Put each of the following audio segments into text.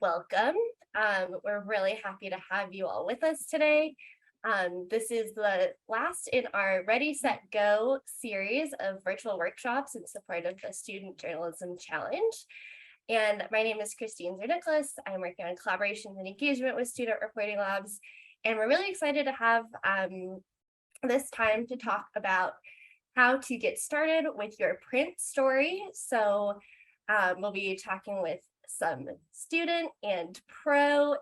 welcome. We're really happy to have you all with us today. This is the last in our Ready, Set, Go series of virtual workshops in support of the Student Journalism Challenge. And my name is Christine Zirneklis. I'm working on collaborations and engagement with student reporting labs. And we're really excited to have this time to talk about how to get started with your print story. So we'll be talking with some student and pro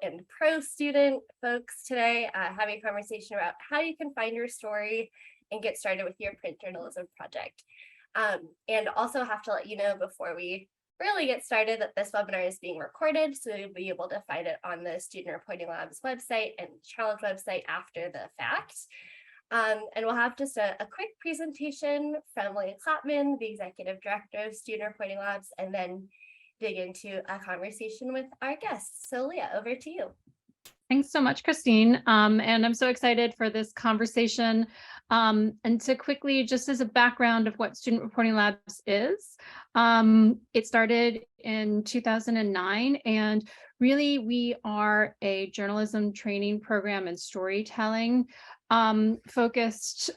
student folks today, having a conversation about how you can find your story and get started with your print journalism project. And also have to let you know before we really get started that this webinar is being recorded, so you'll be able to find it on the Student Reporting Labs website and challenge website after the fact. And we'll have just a quick presentation from Leah Clapman, the Executive Director of Student Reporting Labs, and then dig into a conversation with our guests. So Leah, over to you. Thanks so much, Christine. And I'm so excited for this conversation. And to quickly, just as a background of what Student Reporting Labs is, it started in 2009, and really we are a journalism training program and storytelling focused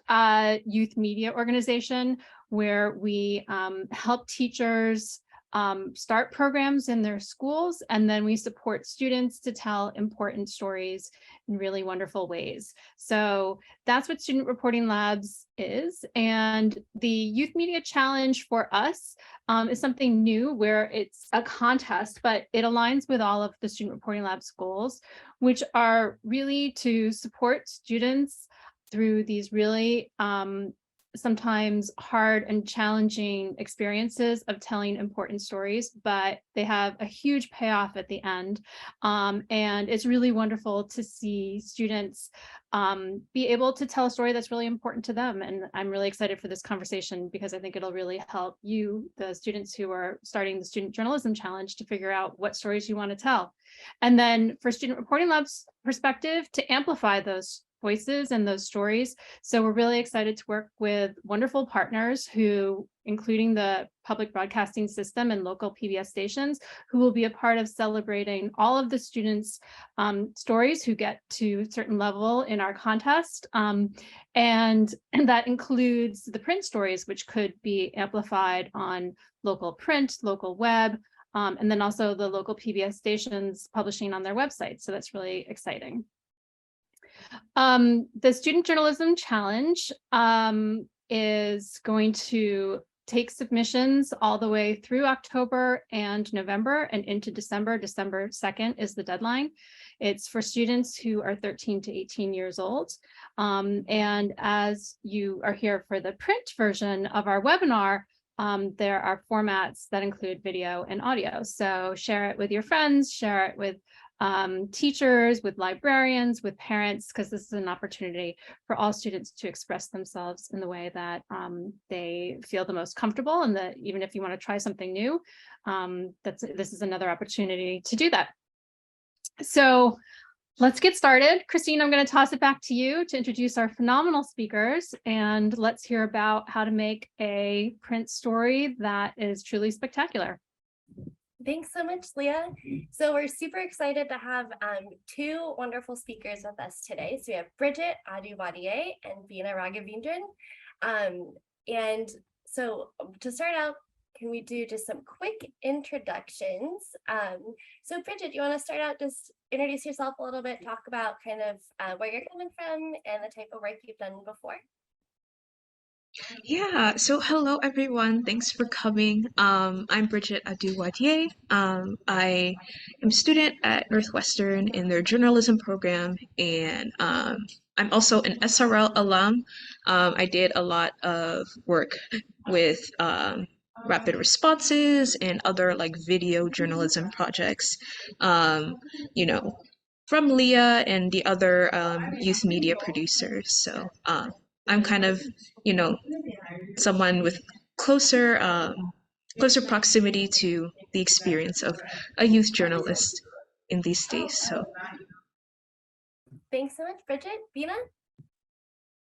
youth media organization where we help teachers start programs in their schools, and then we support students to tell important stories in really wonderful ways. So that's what Student Reporting Labs is. And the Youth Media Challenge for us is something new where it's a contest, but it aligns with all of the Student Reporting Labs goals, which are really to support students through these really sometimes hard and challenging experiences of telling important stories, but they have a huge payoff at the end. And it's really wonderful to see students be able to tell a story that's really important to them. And I'm really excited for this conversation because I think it'll really help you, the students who are starting the Student Journalism Challenge, to figure out what stories you want to tell. And then for Student Reporting Labs perspective, to amplify those voices and those stories. So we're really excited to work with wonderful partners who, including the public broadcasting system and local PBS stations, who will be a part of celebrating all of the students' stories who get to a certain level in our contest. And that includes the print stories, which could be amplified on local print, local web, and then also the local PBS stations publishing on their website. So that's really exciting. The Student Journalism Challenge is going to take submissions all the way through October and November and into December. December 2nd is the deadline. It's for students who are 13 to 18 years old. And as you are here for the print version of our webinar, there are formats that include video and audio. So share it with your friends, share it with teachers, with librarians, with parents, because this is an opportunity for all students to express themselves in the way that they feel the most comfortable, and that even if you want to try something new, this is another opportunity to do that. So let's get started. Christine, I'm going to toss it back to you to introduce our phenomenal speakers, and let's hear about how to make a print story that is truly spectacular. Thanks so much, Leah. So we're super excited to have two wonderful speakers with us today. So we have Bridgette Adu-Wadier and Beena Raghavendran. And so to start out, can we do just some quick introductions? So Bridgette, you want to start out, just introduce yourself a little bit, talk about kind of where you're coming from and the type of work you've done before. Yeah, so hello everyone. Thanks for coming. I'm Bridgette Adu-Wadier. I am a student at Northwestern in their journalism program, and I'm also an SRL alum. I did a lot of work with rapid responses and other like video journalism projects, you know, from Leah and the other youth media producers. So I'm kind of, someone with closer closer proximity to the experience of a youth journalist in these days. So Thanks so much, Bridgette. Beena?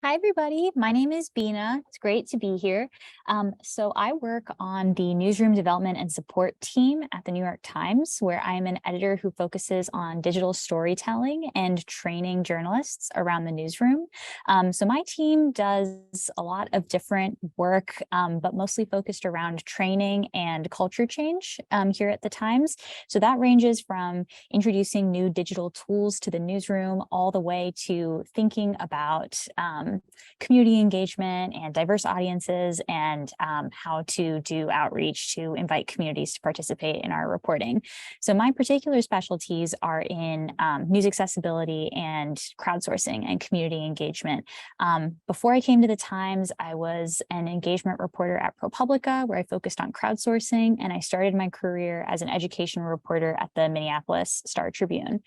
Hi, everybody. My name is Beena. It's great to be here. So I work on the newsroom development and support team at the New York Times, where I am an editor who focuses on digital storytelling and training journalists around the newsroom. So my team does a lot of different work, but mostly focused around training and culture change here at the Times. So that ranges from introducing new digital tools to the newsroom all the way to thinking about community engagement and diverse audiences and how to do outreach to invite communities to participate in our reporting. So my particular specialties are in news accessibility and crowdsourcing and community engagement. Before I came to the Times, I was an engagement reporter at ProPublica, where I focused on crowdsourcing, and I started my career as an education reporter at the Minneapolis Star-Tribune.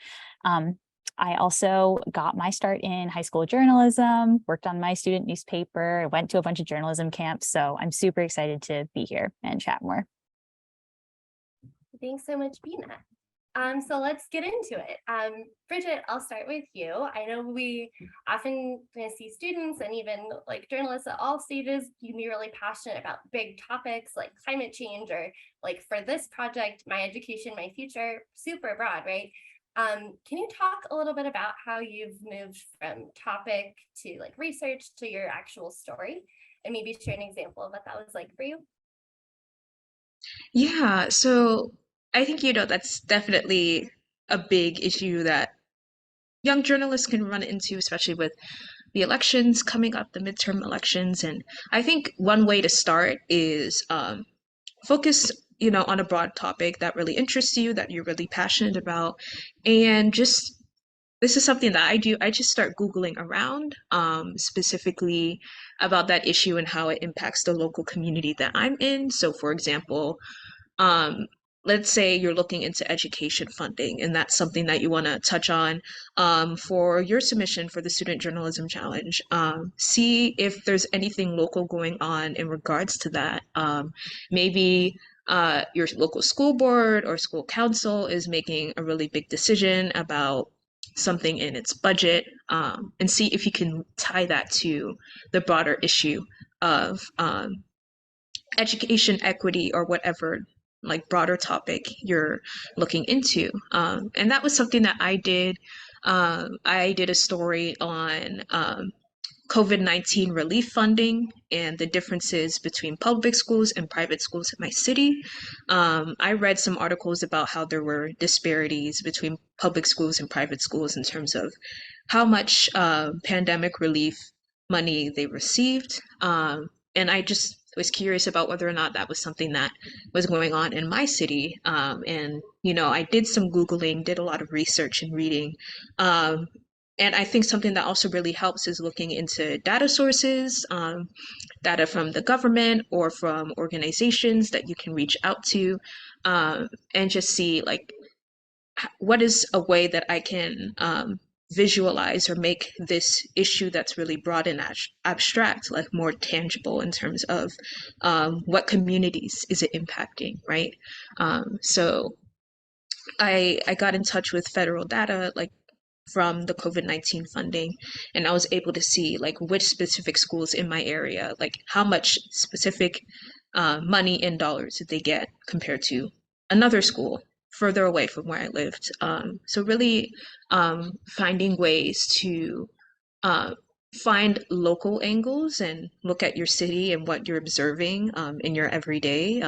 I also got my start in high school journalism, worked on my student newspaper, went to a bunch of journalism camps. So I'm super excited to be here and chat more. Thanks so much, Beena. So let's get into it. Bridgette, I'll start with you. I know we often see students and even like journalists at all stages, you can be really passionate about big topics like climate change or like for this project, my education, my future, super broad, right? Can you talk a little bit about how you've moved from topic to like research to your actual story and maybe share an example of what that was like for you? Yeah, so I think, that's definitely a big issue that young journalists can run into, especially with the elections coming up, the midterm elections. And I think one way to start is focus, on a broad topic that really interests you, that you're really passionate about, and just this is something that I do. I just start Googling around, specifically about that issue and how it impacts the local community that I'm in. So, for example, um, let's say you're looking into education funding, and that's something that you want to touch on for your submission for the Student Journalism Challenge. See if there's anything local going on in regards to that. Maybe your local school board or school council is making a really big decision about something in its budget, and see if you can tie that to the broader issue of education equity or whatever like broader topic you're looking into. And that was something that I did. I did a story on COVID-19 relief funding and the differences between public schools and private schools in my city. I read some articles about how there were disparities between public schools and private schools in terms of how much pandemic relief money they received. And I just was curious about whether or not that was something that was going on in my city. And, I did some Googling, did a lot of research and reading. And I think something that also really helps is looking into data sources, data from the government or from organizations that you can reach out to, and just see like what is a way that I can visualize or make this issue that's really broad and abstract, like more tangible in terms of what communities is it impacting, right? So I got in touch with federal data, like from the COVID-19 funding, and I was able to see like which specific schools in my area, like how much specific money in dollars did they get compared to another school further away from where I lived. So really finding ways to uh, find local angles and look at your city and what you're observing in your everyday.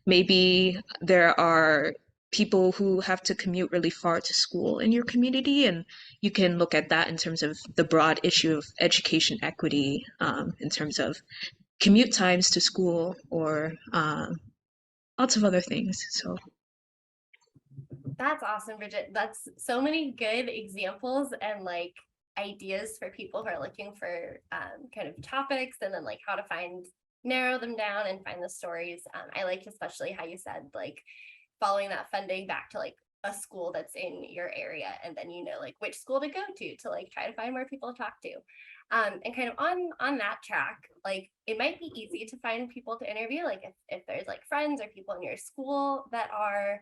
Maybe there are people who have to commute really far to school in your community, and you can look at that in terms of the broad issue of education equity, in terms of commute times to school or lots of other things. So That's awesome, Bridgette. That's so many good examples and like ideas for people who are looking for kind of topics and then like how to narrow them down and find the stories. I liked especially how you said like following that funding back to like a school that's in your area and then like which school to go to like try to find more people to talk to. And kind of on that track, like it might be easy to find people to interview, like if there's like friends or people in your school that are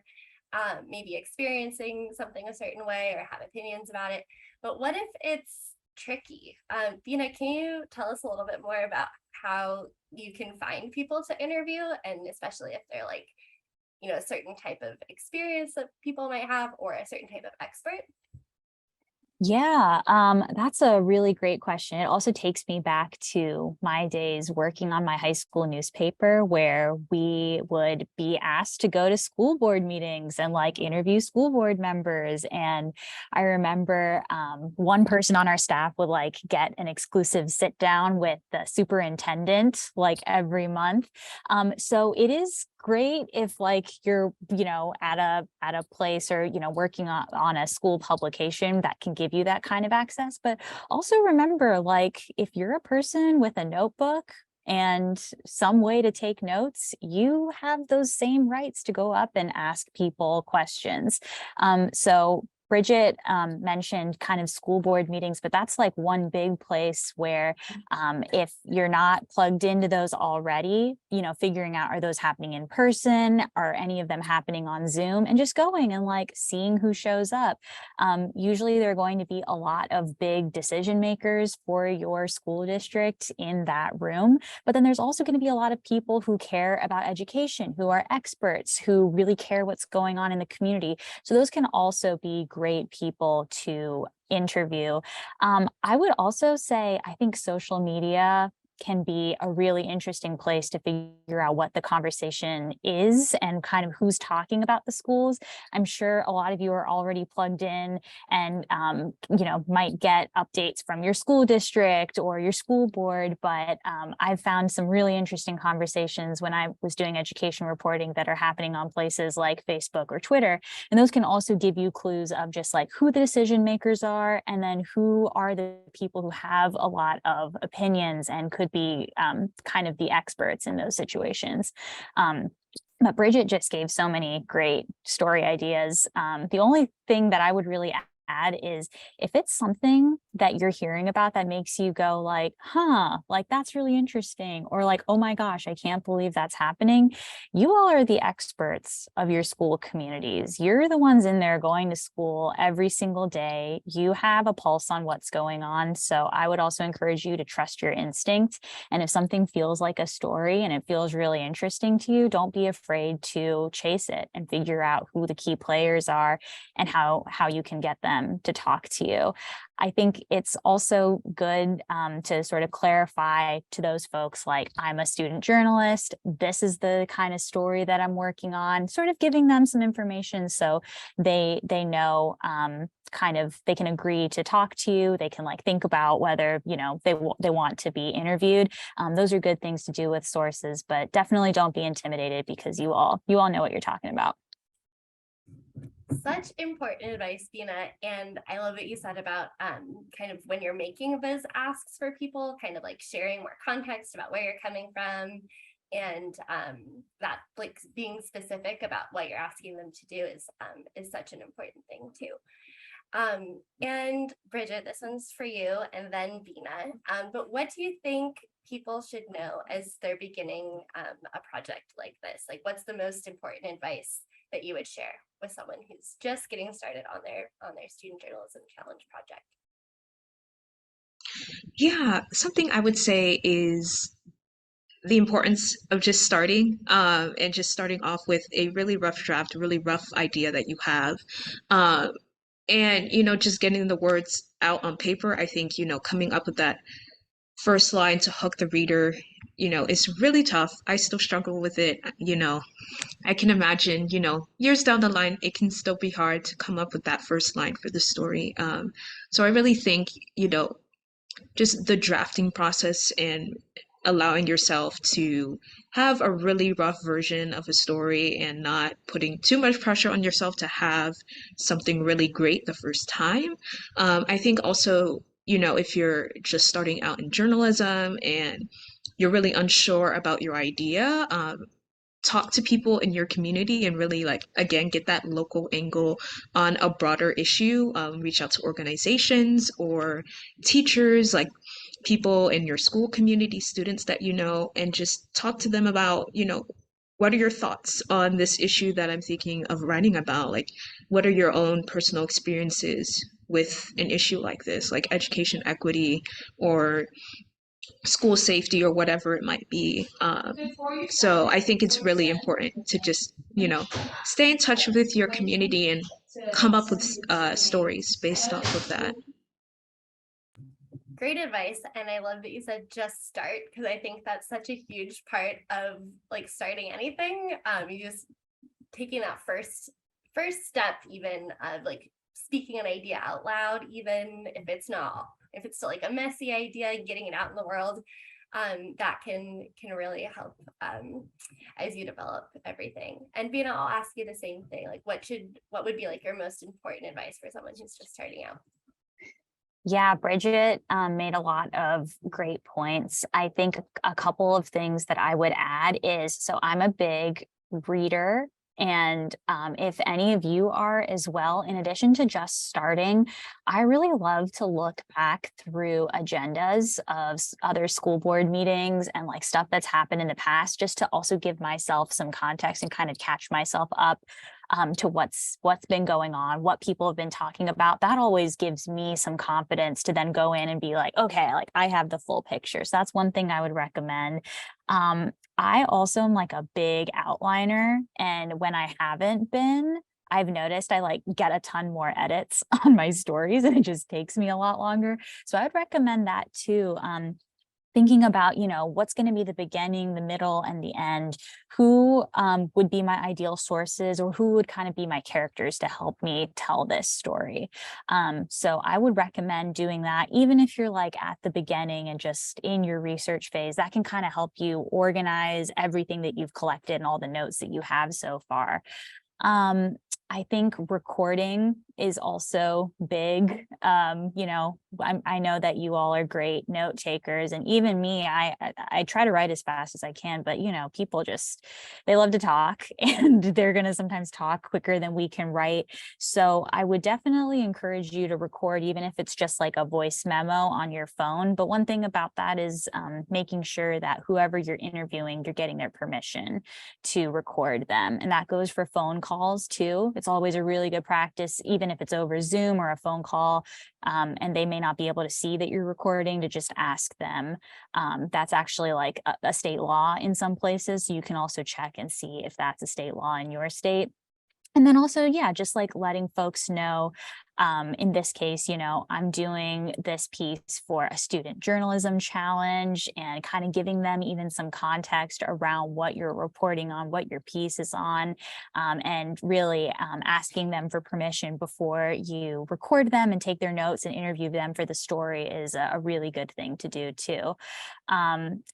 maybe experiencing something a certain way or have opinions about it. But what if it's tricky. Beena, can you tell us a little bit more about how you can find people to interview, and especially if they're like, a certain type of experience that people might have or a certain type of expert? Yeah, that's a really great question. It also takes me back to my days working on my high school newspaper, where we would be asked to go to school board meetings and like interview school board members. And I remember one person on our staff would like get an exclusive sit down with the superintendent like every month. So it is great if like you're at a place, or working on a school publication that can give you that kind of access. But also remember, like, if you're a person with a notebook and some way to take notes, you have those same rights to go up and ask people questions. So Bridget mentioned kind of school board meetings, but that's like one big place where if you're not plugged into those already, figuring out, are those happening in person? Are any of them happening on Zoom? And just going and like seeing who shows up. Usually there are going to be a lot of big decision makers for your school district in that room, but then there's also going to be a lot of people who care about education, who are experts, who really care what's going on in the community. So those can also be great people to interview. I would also say, I think social media can be a really interesting place to figure out what the conversation is and kind of who's talking about the schools. I'm sure a lot of you are already plugged in and, might get updates from your school district or your school board, but I've found some really interesting conversations when I was doing education reporting that are happening on places like Facebook or Twitter. And those can also give you clues of just like who the decision makers are, and then who are the people who have a lot of opinions and could be kind of the experts in those situations. But Bridget just gave so many great story ideas. The only thing that I would really add is, if it's something that you're hearing about that makes you go like, like that's really interesting, or like, oh my gosh, I can't believe that's happening. You all are the experts of your school communities. You're the ones in there going to school every single day. You have a pulse on what's going on. So I would also encourage you to trust your instinct. And if something feels like a story and it feels really interesting to you, don't be afraid to chase it and figure out who the key players are and how you can get them to talk to you. I think it's also good to sort of clarify to those folks, like, I'm a student journalist. This is the kind of story that I'm working on, sort of giving them some information so they know kind of they can agree to talk to you. They can like think about whether, they want to be interviewed. Those are good things to do with sources, but definitely don't be intimidated, because you all know what you're talking about. Such important advice, Beena. And I love what you said about kind of when you're making those asks for people, kind of like sharing more context about where you're coming from, and that like being specific about what you're asking them to do is such an important thing too. And Bridget, this one's for you, and then Beena. But what do you think people should know as they're beginning a project like this? Like, what's the most important advice that you would share with someone who's just getting started on their student journalism challenge project? Yeah, something I would say is the importance of just starting and just starting off with a really rough draft, a really rough idea that you have. And, just getting the words out on paper. I think, coming up with that first line to hook the reader, is really tough. I still struggle with it. I can imagine, years down the line, it can still be hard to come up with that first line for the story. So I really think, just the drafting process and allowing yourself to have a really rough version of a story and not putting too much pressure on yourself to have something really great the first time. I think also, if you're just starting out in journalism and you're really unsure about your idea, talk to people in your community and really again get that local angle on a broader issue. Reach out to organizations or teachers, like people in your school community, students that and just talk to them about what are your thoughts on this issue that I'm thinking of writing about. Like, what are your own personal experiences with an issue like this, like education equity or school safety or whatever it might be. So I think it's really important to just, stay in touch with your community and come up with stories based off of that. Great advice. And I love that you said just start, because I think that's such a huge part of like starting anything. You just taking that first step, even of like speaking an idea out loud, even if it's still like a messy idea, getting it out in the world, that can really help as you develop everything. And Beena, I'll ask you the same thing. Like what would be like your most important advice for someone who's just starting out? Yeah, Bridgette made a lot of great points. I think a couple of things that I would add is, so I'm a big reader. And if any of you are as well, in addition to just starting, I really love to look back through agendas of other school board meetings and like stuff that's happened in the past, just to also give myself some context and kind of catch myself up to what's been going on, what people have been talking about. That always gives me some confidence to then go in and be like, okay, like I have the full picture. So that's one thing I would recommend. I also am like a big outliner, and when I haven't been, I've noticed I like get a ton more edits on my stories and it just takes me a lot longer. So I would recommend that too. Thinking about, what's going to be the beginning, the middle, and the end, who would be my ideal sources, or who would kind of be my characters to help me tell this story. So I would recommend doing that, even if you're like at the beginning and just in your research phase. That can kind of help you organize everything that you've collected and all the notes that you have so far. I think recording is also big. I know that you all are great note takers, and even me, I try to write as fast as I can, but people they love to talk and they're going to sometimes talk quicker than we can write. So I would definitely encourage you to record, even if it's just like a voice memo on your phone. But one thing about that is making sure that whoever you're interviewing, you're getting their permission to record them. And that goes for phone calls too. It's always a really good practice, even if it's over Zoom or a phone call, and they may not be able to see that you're recording, to just ask them. That's actually like a state law in some places. So you can also check and see if that's a state law in your state. And then also, just like letting folks know, in this case, I'm doing this piece for a student journalism challenge, and kind of giving them even some context around what you're reporting on, what your piece is on, and really asking them for permission before you record them and take their notes and interview them for the story is a really good thing to do too.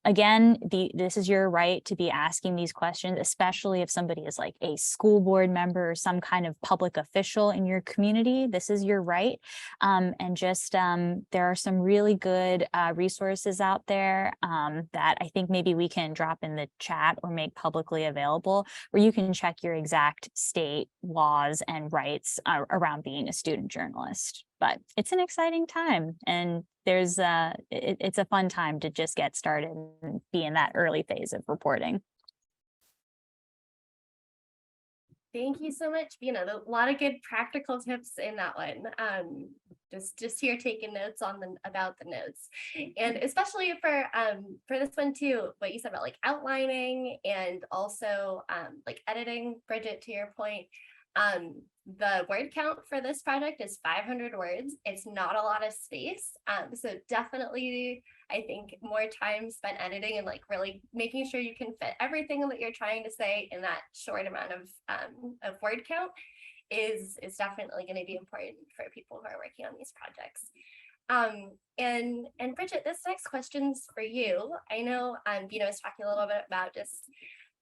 Again, this is your right to be asking these questions, especially if somebody is like a school board member or some kind of public official in your community. This is your right. And just there are some really good resources out there that I think maybe we can drop in the chat or make publicly available, where you can check your exact state laws and rights around being a student journalist. But it's an exciting time, and it's a fun time to just get started and be in that early phase of reporting. Thank you so much, Beena. A lot of good practical tips in that one. Just here taking notes about the notes, and especially for this one too, what you said about like outlining and also like editing. Bridgette, to your point, the word count for this project is 500 words. It's not a lot of space, so definitely I think more time spent editing and like really making sure you can fit everything that you're trying to say in that short amount of word count is definitely going to be important for people who are working on these projects. And Bridgette, this next question's for you. I know Beena was talking a little bit about just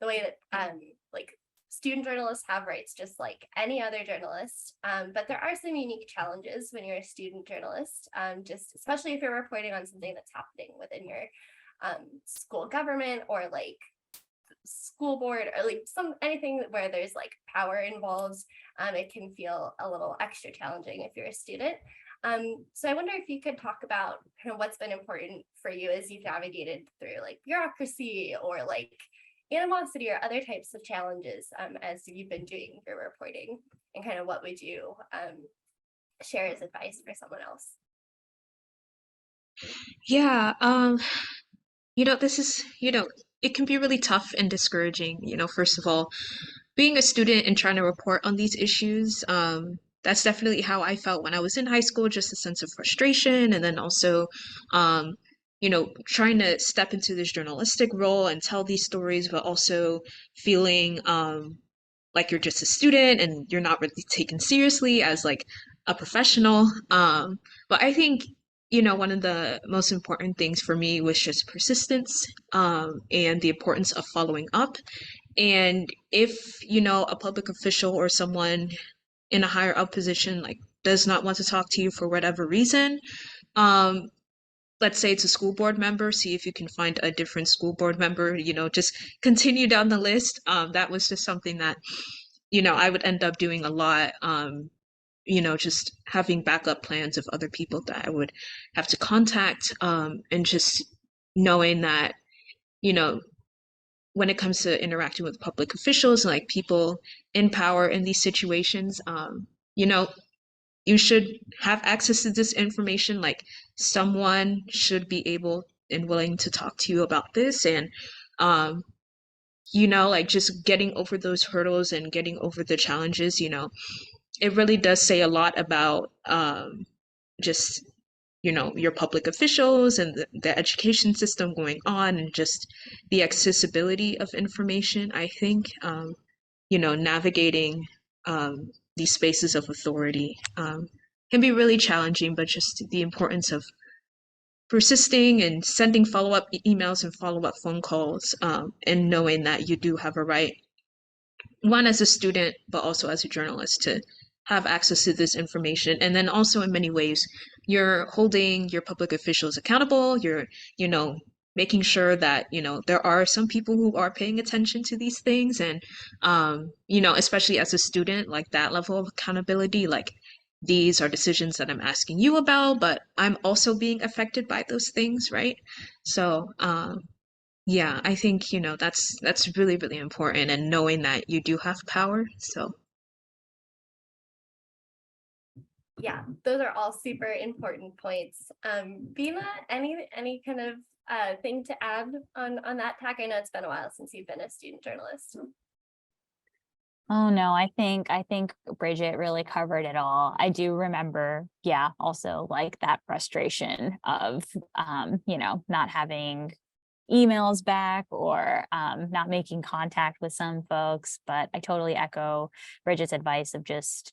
the way that like student journalists have rights just like any other journalist, but there are some unique challenges when you're a student journalist, just especially if you're reporting on something that's happening within your school government or like school board, or like anything where there's like power involved. It can feel a little extra challenging if you're a student. So I wonder if you could talk about kind of what's been important for you as you've navigated through like bureaucracy or like animosity or other types of challenges as you've been doing your reporting, and kind of what would you share as advice for someone else? Yeah, this is, it can be really tough and discouraging, first of all, being a student and trying to report on these issues. That's definitely how I felt when I was in high school, just a sense of frustration. And then also, um, trying to step into this journalistic role and tell these stories, but also feeling like you're just a student and you're not really taken seriously as like a professional. But I think, one of the most important things for me was just persistence, and the importance of following up. And if, a public official or someone in a higher up position like does not want to talk to you for whatever reason, um, let's say it's a school board member, see if you can find a different school board member, just continue down the list. That was just something that, I would end up doing a lot. Just having backup plans of other people that I would have to contact, and just knowing that, you know, when it comes to interacting with public officials, like people in power in these situations, you know, you should have access to this information. Like someone should be able and willing to talk to you about this. And, like just getting over those hurdles and getting over the challenges, it really does say a lot about just your public officials and the education system going on, and just the accessibility of information. I think navigating these spaces of authority can be really challenging, but just the importance of persisting and sending follow-up emails and follow-up phone calls, and knowing that you do have a right, one as a student, but also as a journalist, to have access to this information. And then also in many ways, you're holding your public officials accountable. You're, making sure that, there are some people who are paying attention to these things. And, especially as a student, like that level of accountability, like these are decisions that I'm asking you about, but I'm also being affected by those things, right? So, yeah, I think, that's really, really important, and knowing that you do have power. So, Yeah, those are all super important points. Beena, any kind of thing to add on that tack? I know it's been a while since you've been a student journalist. Oh no, I think Bridget really covered it all. I do remember, yeah, also like that frustration of not having emails back, or not making contact with some folks. But I totally echo Bridget's advice of just,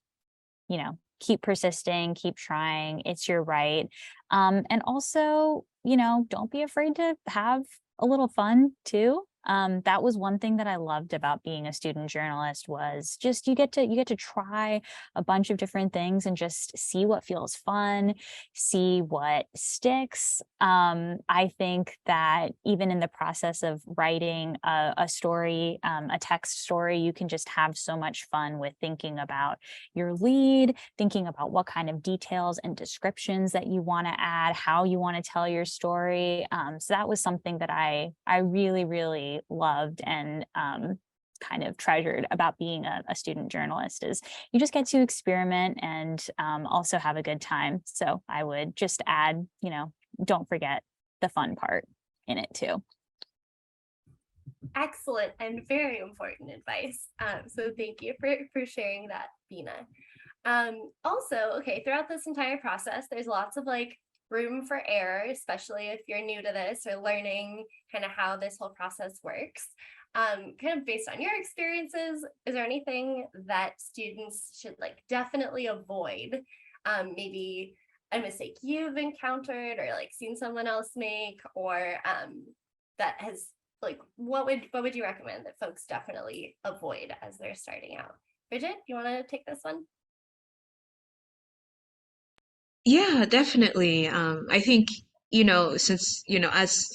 keep persisting, keep trying. It's your right. And also, don't be afraid to have a little fun too. That was one thing that I loved about being a student journalist, was just you get to try a bunch of different things and just see what feels fun, see what sticks. I think that even in the process of writing a story, a text story, you can just have so much fun with thinking about your lead, thinking about what kind of details and descriptions that you want to add, how you want to tell your story. So that was something that I really, really loved and kind of treasured about being a student journalist, is you just get to experiment and also have a good time. So I would just add, don't forget the fun part in it too. Excellent and very important advice. So thank you for sharing that, Beena. Also, okay, throughout this entire process, there's lots of like room for error, especially if you're new to this or learning kind of how this whole process works. Kind of based on your experiences, is there anything that students should like definitely avoid? Maybe a mistake you've encountered or like seen someone else make, or that has like, what would you recommend that folks definitely avoid as they're starting out? Bridget, you want to take this one? yeah, definitely. I think, since, as,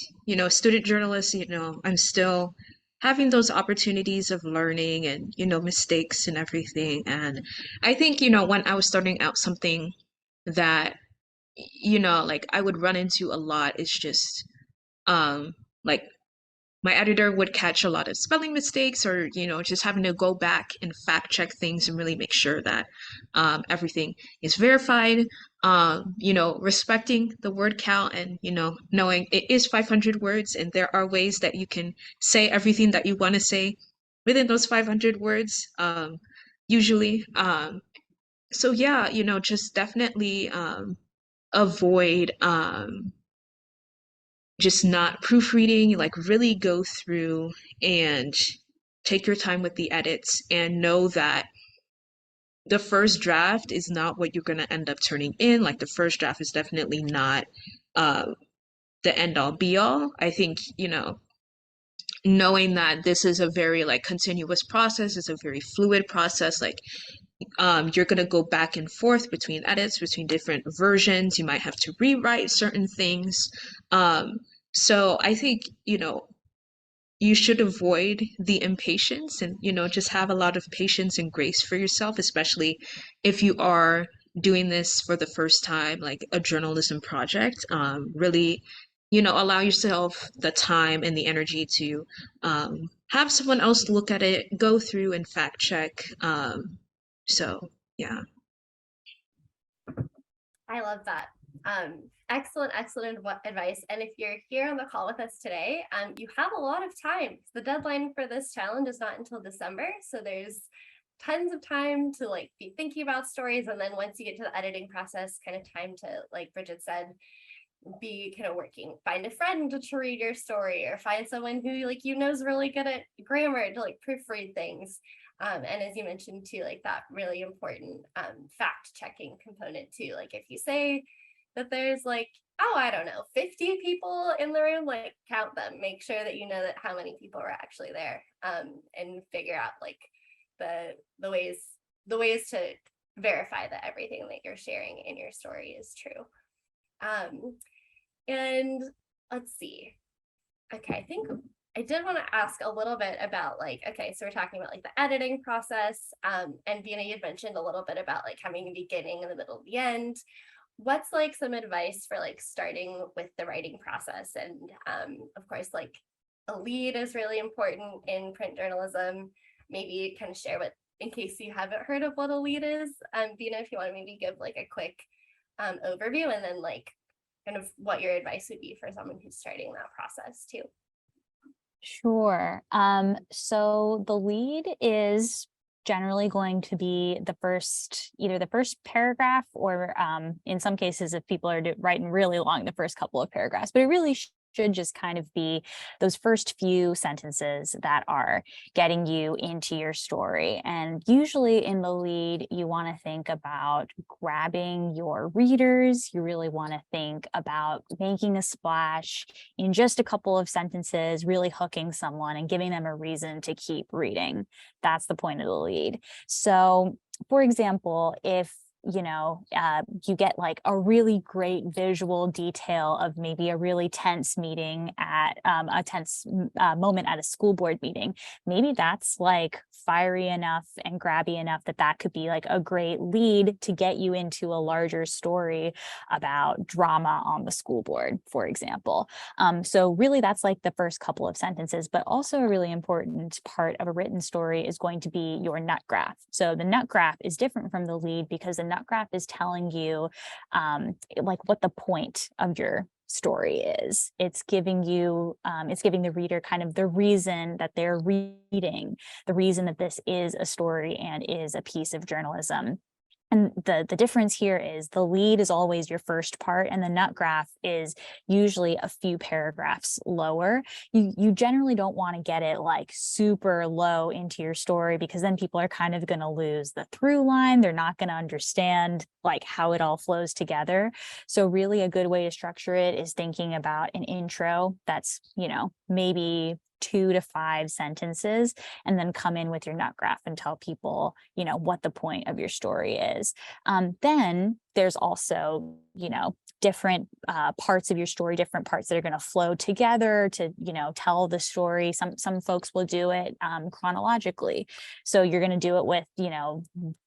student journalist, I'm still having those opportunities of learning and, mistakes and everything. And I think, when I was starting out, something that, like I would run into a lot is just, like my editor would catch a lot of spelling mistakes, or just having to go back and fact check things and really make sure that everything is verified. Respecting the word count, and knowing it is 500 words, and there are ways that you can say everything that you want to say within those 500 words, usually. So yeah, just definitely avoid just not proofreading, like really go through and take your time with the edits, and know that the first draft is not what you're going to end up turning in. Like, the first draft is definitely not the end all be all. I think, knowing that this is a very like continuous process, it's a very fluid process, like you're going to go back and forth between edits, between different versions. You might have to rewrite certain things. So I think, you should avoid the impatience, and, just have a lot of patience and grace for yourself, especially if you are doing this for the first time, like a journalism project. Really, allow yourself the time and the energy to have someone else look at it, go through and fact check. So yeah. I love that. Excellent advice. And if you're here on the call with us today, you have a lot of time. The deadline for this challenge is not until December. So there's tons of time to like be thinking about stories. And then once you get to the editing process, kind of time to, like Bridgette said, be kind of working, find a friend to read your story, or find someone who like is really good at grammar to like proofread things. And as you mentioned too, like that really important fact checking component too. Like if you say that there's like, oh, I don't know, 50 people in the room, like count them, make sure that you know that how many people are actually there, and figure out like the ways to verify that everything that you're sharing in your story is true. And let's see. Okay, I think I did want to ask a little bit about like, okay, so we're talking about like the editing process, and Beena, you had mentioned a little bit about like having a beginning and the middle and the end. What's like some advice for like starting with the writing process? And of course, like a lead is really important in print journalism. Maybe kind of share what, in case you haven't heard of what a lead is, Beena, if you want to maybe give like a quick overview, and then like kind of what your advice would be for someone who's starting that process too. Sure. So the lead is generally going to be either the first paragraph, or in some cases, if people are writing really long, the first couple of paragraphs, but it really should just kind of be those first few sentences that are getting you into your story. And usually in the lead, you want to think about grabbing your readers. You really want to think about making a splash in just a couple of sentences, really hooking someone and giving them a reason to keep reading. That's the point of the lead. So, for example, if you get like a really great visual detail of maybe a really tense meeting at a tense moment at a school board meeting. Maybe that's like fiery enough and grabby enough that could be like a great lead to get you into a larger story about drama on the school board, for example. So really that's like the first couple of sentences, but also a really important part of a written story is going to be your nut graph. So the nut graph is different from the lead because the nut graph is telling you like what the point of your story is. It's giving the reader kind of the reason that they're reading, the reason that this is a story and is a piece of journalism. And the difference here is the lead is always your first part, and the nut graph is usually a few paragraphs lower. You generally don't want to get it like super low into your story, because then people are kind of going to lose the through line. They're not going to understand like how it all flows together. So really a good way to structure it is thinking about an intro that's, maybe 2 to 5 sentences, and then come in with your nut graph and tell people, what the point of your story is. Then there's also, different parts of your story, different parts that are going to flow together to, tell the story. Some folks will do it chronologically. So you're going to do it with,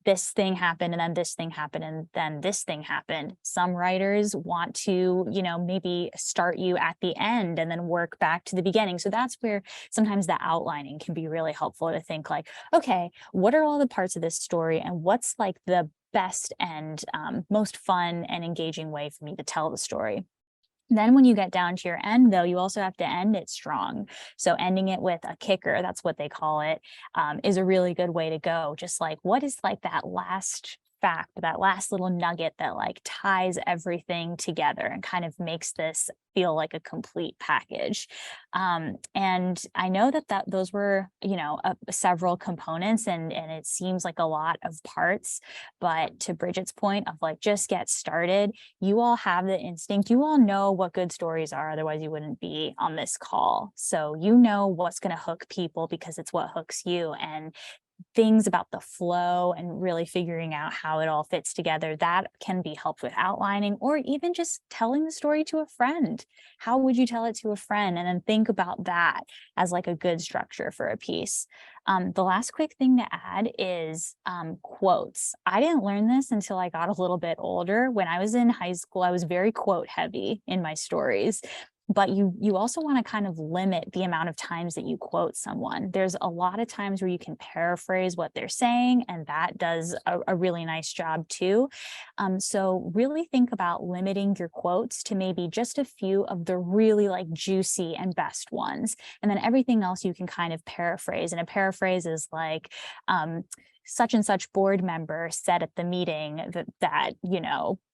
this thing happened and then this thing happened and then this thing happened. Some writers want to, maybe start you at the end and then work back to the beginning. So that's where sometimes the outlining can be really helpful to think like, okay, what are all the parts of this story and what's like the best and most fun and engaging way for me to tell the story. Then when you get down to your end, though, you also have to end it strong. So ending it with a kicker, that's what they call it, is a really good way to go. Just like, what is like that last fact, that last little nugget that like ties everything together and kind of makes this feel like a complete package. And I know that those were, several components and it seems like a lot of parts, but to Bridgette's point of like, just get started, you all have the instinct, you all know what good stories are, otherwise you wouldn't be on this call. So you know what's going to hook people because it's what hooks you, and things about the flow and really figuring out how it all fits together, that can be helped with outlining or even just telling the story to a friend. How would you tell it to a friend? And then think about that as like a good structure for a piece. The last quick thing to add is quotes. I didn't learn this until I got a little bit older. When I was in high school, I was very quote heavy in my stories. But you also want to kind of limit the amount of times that you quote someone. There's a lot of times where you can paraphrase what they're saying, and that does a really nice job too. So really think about limiting your quotes to maybe just a few of the really like juicy and best ones. And then everything else you can kind of paraphrase. And a paraphrase is like, such and such board member said at the meeting that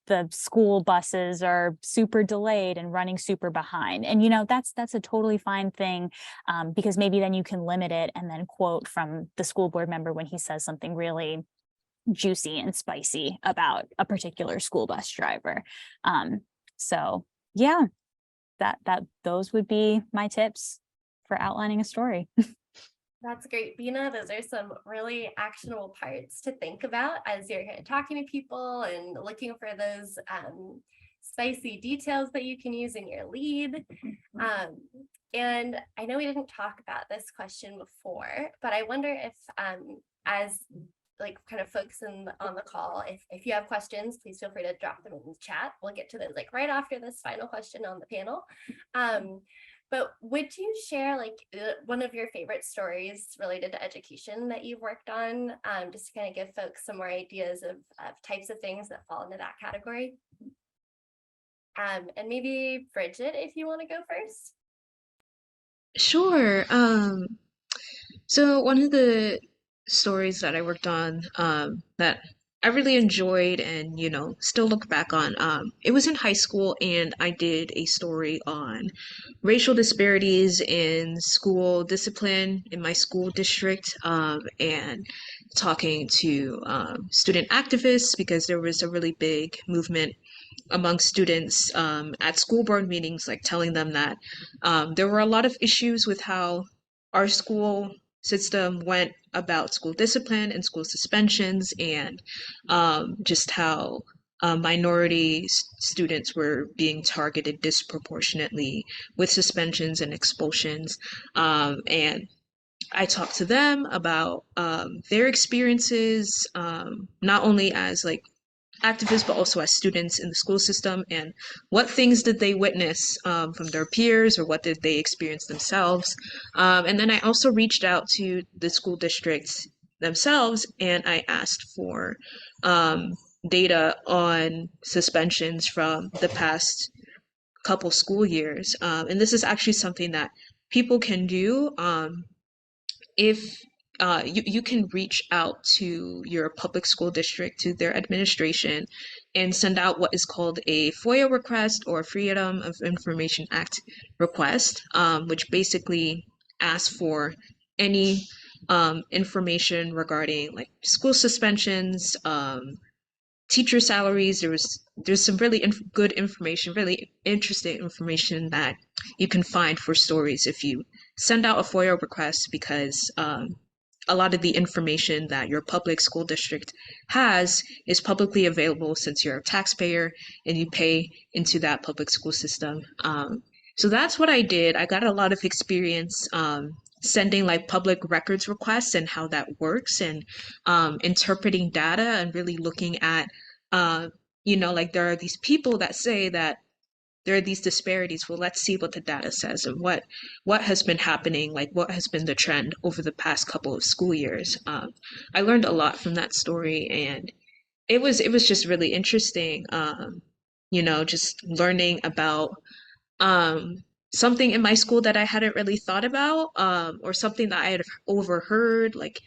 the school buses are super delayed and running super behind. And, that's a totally fine thing because maybe then you can limit it and then quote from the school board member when he says something really juicy and spicy about a particular school bus driver. So yeah, those would be my tips for outlining a story. That's great, Beena. Those are some really actionable parts to think about as you're kind of talking to people and looking for those spicy details that you can use in your lead. And I know we didn't talk about this question before, but I wonder if as like kind of folks on the call, if you have questions, please feel free to drop them in the chat. We'll get to those like right after this final question on the panel. But would you share like one of your favorite stories related to education that you've worked on, just to kind of give folks some more ideas of types of things that fall into that category? And maybe Bridgette, if you want to go first. Sure. So one of the stories that I worked on that I really enjoyed and, still look back on, it was in high school and I did a story on racial disparities in school discipline in my school district, and talking to student activists because there was a really big movement among students at school board meetings, like telling them that there were a lot of issues with how our school system went about school discipline and school suspensions, and just how minority students were being targeted disproportionately with suspensions and expulsions. And I talked to them about their experiences, not only as like activists, but also as students in the school system, and what things did they witness from their peers, or what did they experience themselves. And then I also reached out to the school districts themselves, and I asked for data on suspensions from the past couple school years. And this is actually something that people can do if you can reach out to your public school district, to their administration, and send out what is called a FOIA request, or Freedom of Information Act request, which basically asks for any information regarding like school suspensions, teacher salaries. There's some really good information, really interesting information that you can find for stories if you send out a FOIA request, because a lot of the information that your public school district has is publicly available since you're a taxpayer and you pay into that public school system. So that's what I did. I got a lot of experience sending like public records requests and how that works, and interpreting data and really looking at, like there are these people that say that there are these disparities. Well, let's see what the data says and what has been happening, like what has been the trend over the past couple of school years. I learned a lot from that story, and it was just really interesting. Just learning about something in my school that I hadn't really thought about, or something that I had overheard, like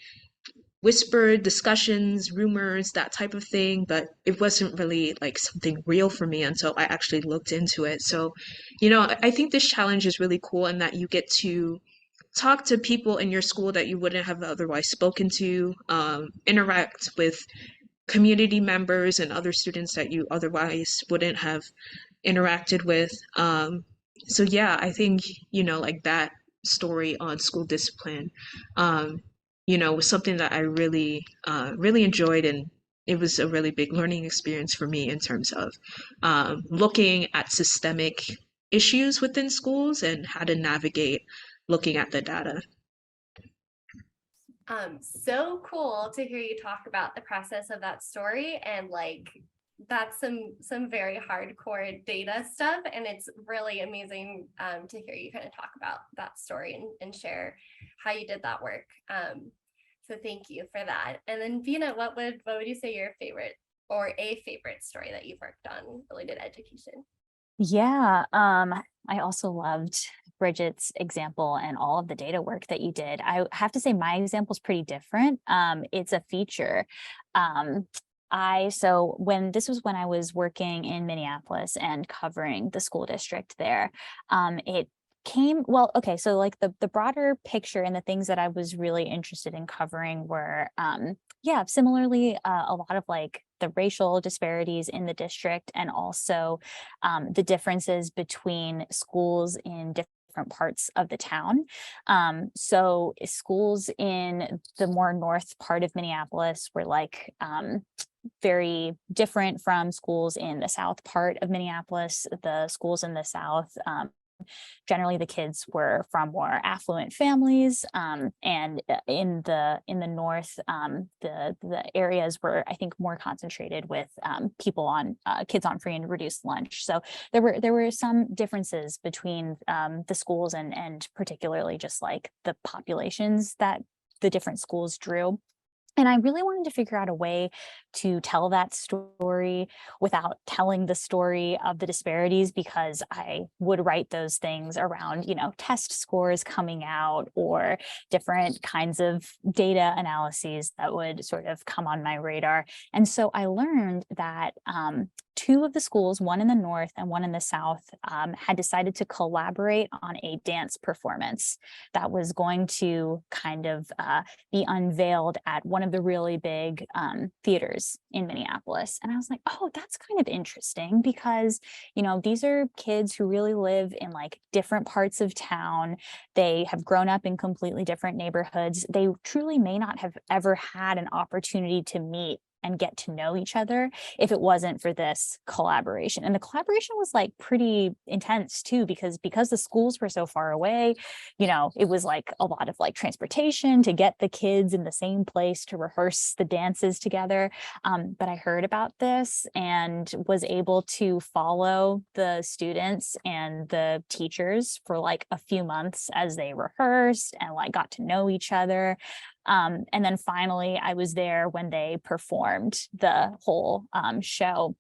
whispered discussions, rumors, that type of thing, but it wasn't really like something real for me until I actually looked into it. So, I think this challenge is really cool in that you get to talk to people in your school that you wouldn't have otherwise spoken to, interact with community members and other students that you otherwise wouldn't have interacted with. So yeah, I think, like that story on school discipline, was something that I really, really enjoyed, and it was a really big learning experience for me in terms of looking at systemic issues within schools and how to navigate looking at the data. So cool to hear you talk about the process of that story, and like that's some very hardcore data stuff, and it's really amazing to hear you kind of talk about that story and share how you did that work. So thank you for that. And then Beena, what would you say your favorite or a favorite story that you've worked on related to education? Yeah, I also loved Bridgette's example and all of the data work that you did. I have to say my example is pretty different. It's a feature. So when I was working in Minneapolis and covering the school district there, it came, well, okay, so like the broader picture and the things that I was really interested in covering were, similarly, a lot of like the racial disparities in the district, and also the differences between schools in different parts of the town. So schools in the more north part of Minneapolis were like very different from schools in the south part of Minneapolis. The schools in the south, generally the kids were from more affluent families, and in the north, the areas were, I think, more concentrated with people on kids on free and reduced lunch. So there were some differences between the schools, and particularly just like the populations that the different schools drew. And I really wanted to figure out a way to tell that story without telling the story of the disparities, because I would write those things around, test scores coming out or different kinds of data analyses that would sort of come on my radar. And so I learned that two of the schools, one in the north and one in the south, had decided to collaborate on a dance performance that was going to kind of be unveiled at one of the really big theaters in Minneapolis. And I was like, oh, that's kind of interesting, because, these are kids who really live in like different parts of town. They have grown up in completely different neighborhoods. They truly may not have ever had an opportunity to meet and get to know each other if it wasn't for this collaboration. And the collaboration was like pretty intense too, because the schools were so far away, it was like a lot of like transportation to get the kids in the same place to rehearse the dances together. But I heard about this and was able to follow the students and the teachers for like a few months as they rehearsed and like got to know each other. And then finally, I was there when they performed the whole show.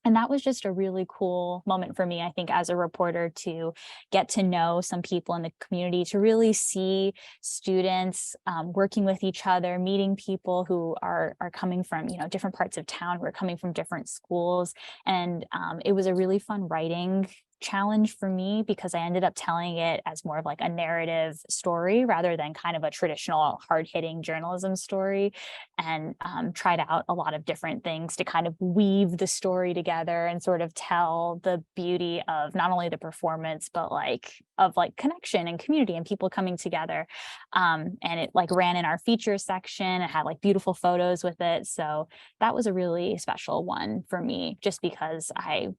And that was just a really cool moment for me, I think, as a reporter, to get to know some people in the community, to really see students working with each other, meeting people who are coming from, different parts of town, who are coming from different schools. And it was a really fun writing challenge for me because I ended up telling it as more of like a narrative story rather than kind of a traditional hard-hitting journalism story, and tried out a lot of different things to kind of weave the story together and sort of tell the beauty of not only the performance, but like of like connection and community and people coming together. And it like ran in our features section. It had like beautiful photos with it. So that was a really special one for me, just because I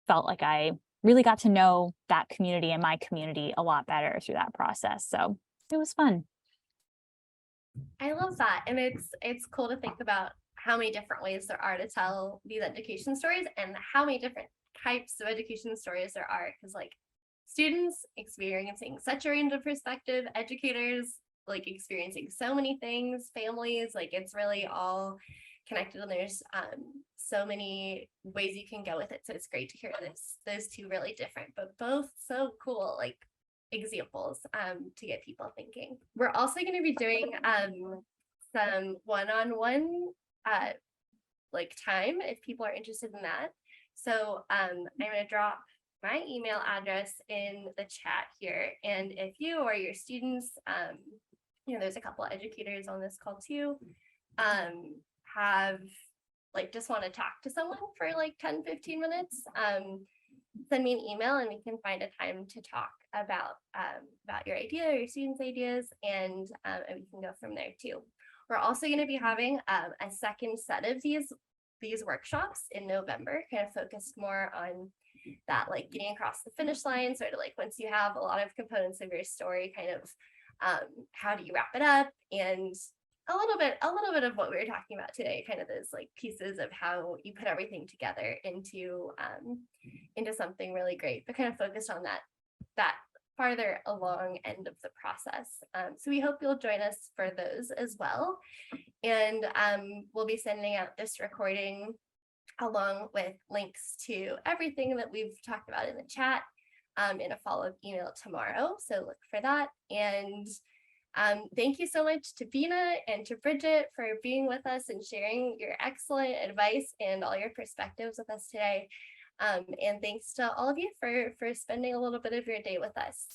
felt like I really got to know that community and my community a lot better through that process. So it was fun. I love that. And it's cool to think about how many different ways there are to tell these education stories and how many different types of education stories there are. Because like students experiencing such a range of perspective, educators like experiencing so many things, families, like it's really all connected, and there's so many ways you can go with it. So it's great to hear those two really different, but both so cool, like examples to get people thinking. We're also going to be doing some one-on-one like time if people are interested in that. So I'm going to drop my email address in the chat here, and if you or your students, there's a couple of educators on this call too, have like just want to talk to someone for like 10-15 minutes, send me an email and we can find a time to talk about your idea or your students' ideas, and we can go from there too. We're also going to be having a second set of these workshops in November, kind of focused more on that, like getting across the finish line, sort of like once you have a lot of components of your story, kind of how do you wrap it up, and a little bit of what we were talking about today, kind of those like pieces of how you put everything together into something really great, but kind of focused on that farther along end of the process. So we hope you'll join us for those as well. And we'll be sending out this recording along with links to everything that we've talked about in the chat in a follow-up email tomorrow. So look for that. And thank you so much to Beena and to Bridgette for being with us and sharing your excellent advice and all your perspectives with us today. And thanks to all of you for spending a little bit of your day with us.